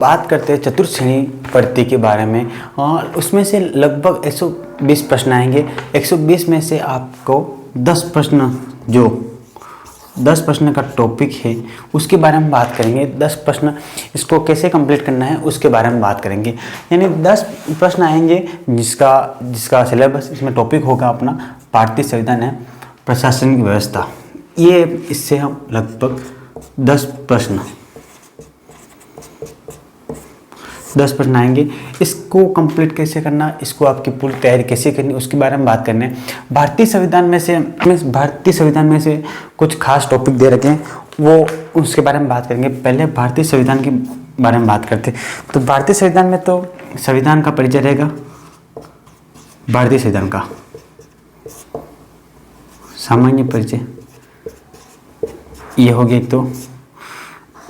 बात करते हैं चतुर्थ श्रेणी पढ़ती के बारे में। और उसमें से लगभग 120 प्रश्न आएंगे। 120 में से आपको 10 प्रश्न, जो 10 प्रश्न का टॉपिक है उसके बारे में बात करेंगे। 10 प्रश्न इसको कैसे कंप्लीट करना है उसके बारे में बात करेंगे। यानी 10 प्रश्न आएंगे जिसका सिलेबस, इसमें टॉपिक होगा अपना भारतीय संविधान है, प्रशासनिक व्यवस्था। ये इससे हम लगभग 10 प्रश्न आएंगे। इसको कंप्लीट कैसे करना, इसको आपकी पूरी तैयारी कैसे करनी, उसके बारे में बात करने। भारतीय संविधान में से कुछ खास टॉपिक दे रखे हैं, वो उसके बारे में बात करेंगे। पहले भारतीय संविधान के बारे में बात करते। तो भारतीय संविधान में तो संविधान का परिचय रहेगा, भारतीय संविधान का सामान्य परिचय ये हो गया। तो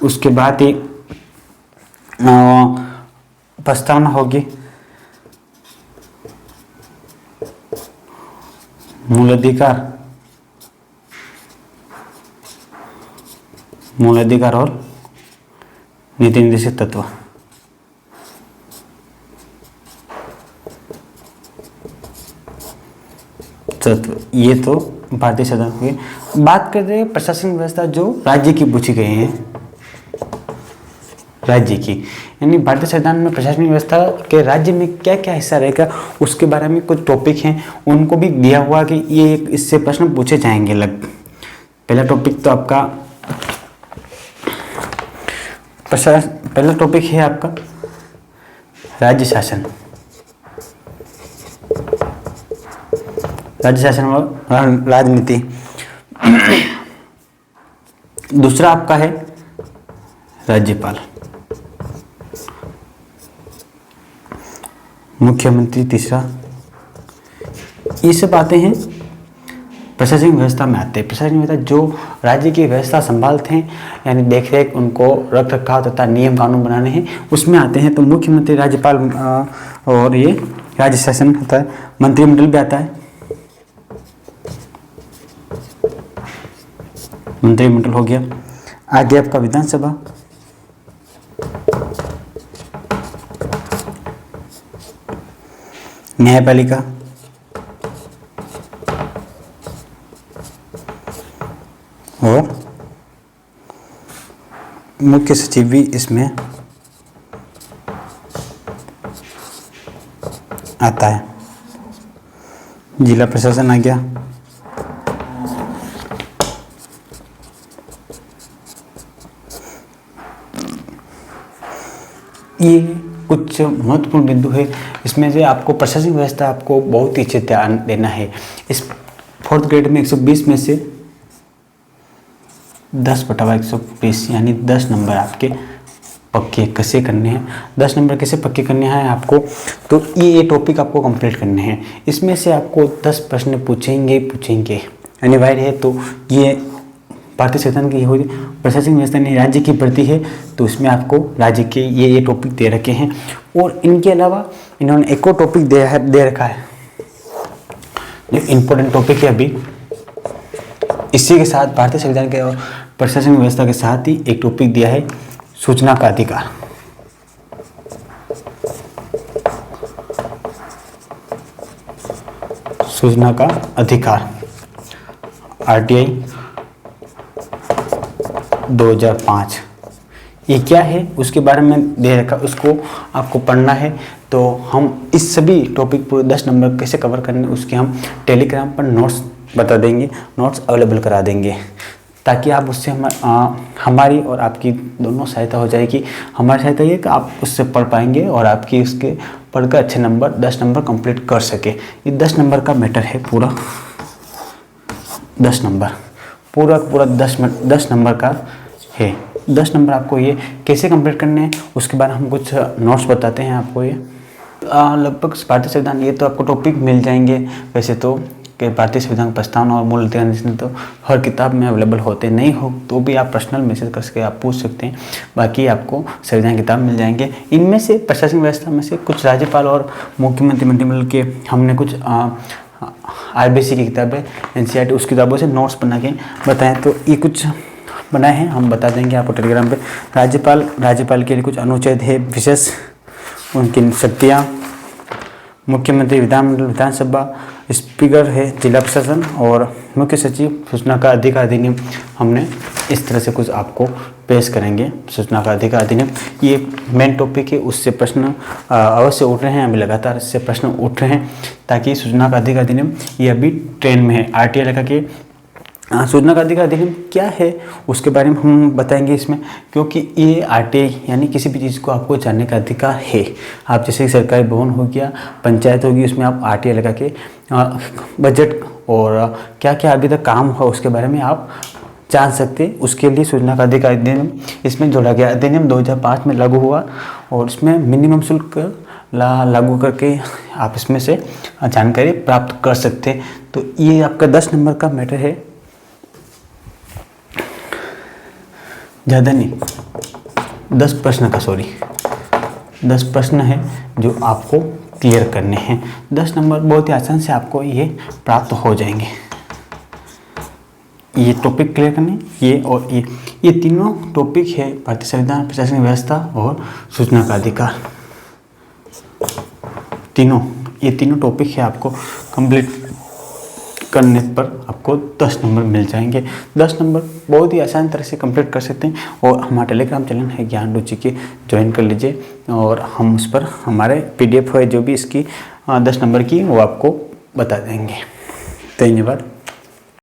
उसके बाद ही प्रस्तावना होगी, मूल अधिकार और नीति निर्देशित तत्व। ये तो भारतीय संविधान की बात कर रहे हैं। प्रशासनिक व्यवस्था जो राज्य की पूछी गई है, राज्य की, यानी भारतीय संविधान में प्रशासनिक व्यवस्था के राज्य में क्या क्या हिस्सा रहेगा उसके बारे में कुछ टॉपिक हैं, उनको भी दिया हुआ कि ये इससे प्रश्न पूछे जाएंगे। पहला टॉपिक तो आपका पहला टॉपिक है आपका राज्य शासन और राजनीति। दूसरा आपका है राज्यपाल, मुख्यमंत्री। तीसरा, ये सब आते हैं प्रशासनिक व्यवस्था में आते हैं। प्रशासनिक व्यवस्था जो राज्य की व्यवस्था संभालते हैं, यानी देख रेख, उनको रख रखाव तथा नियम कानून बनाने हैं, उसमें आते हैं। तो मुख्यमंत्री, राज्यपाल और ये राज्य शासन होता है। मंत्रिमंडल भी आता है, मंत्रिमंडल हो गया। आगे आपका विधानसभा, न्यायपालिका, और मुख्य सचिव भी इसमें आता है। जिला प्रशासन आ गया। ये कुछ महत्वपूर्ण बिंदु है। इसमें से आपको प्रशासनिक व्यवस्था आपको बहुत ही अच्छे ध्यान देना है। इस 4th ग्रेड में 120 में से 10/120 यानी 10 नंबर आपके पक्के कैसे करने हैं। 10 नंबर कैसे पक्के करने हैं आपको, तो ये टॉपिक आपको कंप्लीट करने हैं। इसमें से आपको 10 प्रश्न पूछेंगे अनिवार्य है। तो ये भारतीय संविधान की हो प्रशासनिक व्यवस्था ने राज्य की पड़ती है, तो इसमें आपको राज्य के ये टॉपिक दे रखे हैं। और इनके अलावा इन्होंने एक और टॉपिक दे रखा है जो इम्पोर्टेंट टॉपिक है अभी। इसी के साथ भारतीय संविधान के और प्रशासनिक व्यवस्था के साथ ही एक टॉपिक दिया है, सूचना का अधिकार। सूचना का अधिकार RTI 2005 ये क्या है उसके बारे में दे रखा, उसको आपको पढ़ना है। तो हम इस सभी टॉपिक पूरे 10 नंबर कैसे कवर करने उसके हम टेलीग्राम पर नोट्स बता देंगे, नोट्स अवेलेबल करा देंगे, ताकि आप उससे हमारी और आपकी दोनों सहायता हो जाएगी। हमारी सहायता ये कि आप उससे पढ़ पाएंगे और आपकी उसके पढ़कर अच्छे नंबर 10 नंबर कंप्लीट कर सके। ये 10 नंबर का मैटर है, पूरा 10 नंबर, पूरा 10 नंबर का है। 10 नंबर आपको ये कैसे कंप्लीट करने हैं उसके बारे में हम कुछ नोट्स बताते हैं आपको। ये लगभग भारतीय संविधान ये तो आपको टॉपिक मिल जाएंगे वैसे तो, कि भारतीय संविधान प्रस्तावना और मूल अधिकार तो हर किताब में अवेलेबल होते नहीं हो, तो भी आप पर्सनल मैसेज करके आप पूछ सकते हैं। बाकी आपको संविधान किताब मिल जाएंगे। इनमें से प्रशासनिक व्यवस्था में से कुछ राज्यपाल और मुख्यमंत्री मंत्रिमंडल के हमने कुछ RBC की किताबें, NCERT उस किताबों से नोट्स बना के बताएं। तो ये कुछ बनाए हैं हम बता देंगे आपको टेलीग्राम पे। राज्यपाल के लिए कुछ अनुच्छेद है विशेष, उनकी शक्तियाँ, मुख्यमंत्री, विधानसभा, स्पीकर है जिला प्रशासन और मुख्य सचिव, सूचना का अधिकार अधिनियम। हमने इस तरह से कुछ आपको पेश करेंगे। सूचना का अधिकार अधिनियम ये मेन टॉपिक है, उससे प्रश्न अवश्य उठ रहे हैं, अभी लगातार इससे प्रश्न उठ रहे हैं, ताकि सूचना का अधिकार अधिनियम ये अभी ट्रेंड में है। आरटीआई लगा के सूचना का अधिकार अधिनियम क्या है उसके बारे में हम बताएंगे इसमें, क्योंकि ये आरटीआई यानी किसी भी चीज़ को आपको जानने का अधिकार है। आप जैसे सरकारी भवन हो गया, पंचायत होगी, उसमें आप आरटीआई लगा के बजट और क्या क्या अभी तक काम हुआ उसके बारे में आप जान सकते हैं। उसके लिए सूचना का अधिकार अधिनियम इसमें जोड़ा गया। अधिनियम 2005 में लागू हुआ और इसमें मिनिमम शुल्क लागू करके आप इसमें से जानकारी प्राप्त कर सकते हैं। तो ये आपका 10 नंबर का मैटर है, ज़्यादा नहीं 10 प्रश्न का 10 प्रश्न है जो आपको क्लियर करने हैं। 10 नंबर बहुत ही आसान से आपको ये प्राप्त हो जाएंगे। ये टॉपिक क्लियर करने, ये और ये तीनों टॉपिक है भारतीय संविधान, प्रशासनिक व्यवस्था और सूचना का अधिकार। ये तीनों टॉपिक है, आपको कंप्लीट करने पर आपको 10 नंबर मिल जाएंगे। 10 नंबर बहुत ही आसान तरह से कंप्लीट कर सकते हैं। और हमारा टेलीग्राम चैनल है ज्ञान रुचि के, ज्वाइन कर लीजिए और हम उस पर हमारे PDF है जो भी इसकी 10 नंबर की वो आपको बता देंगे। धन्यवाद।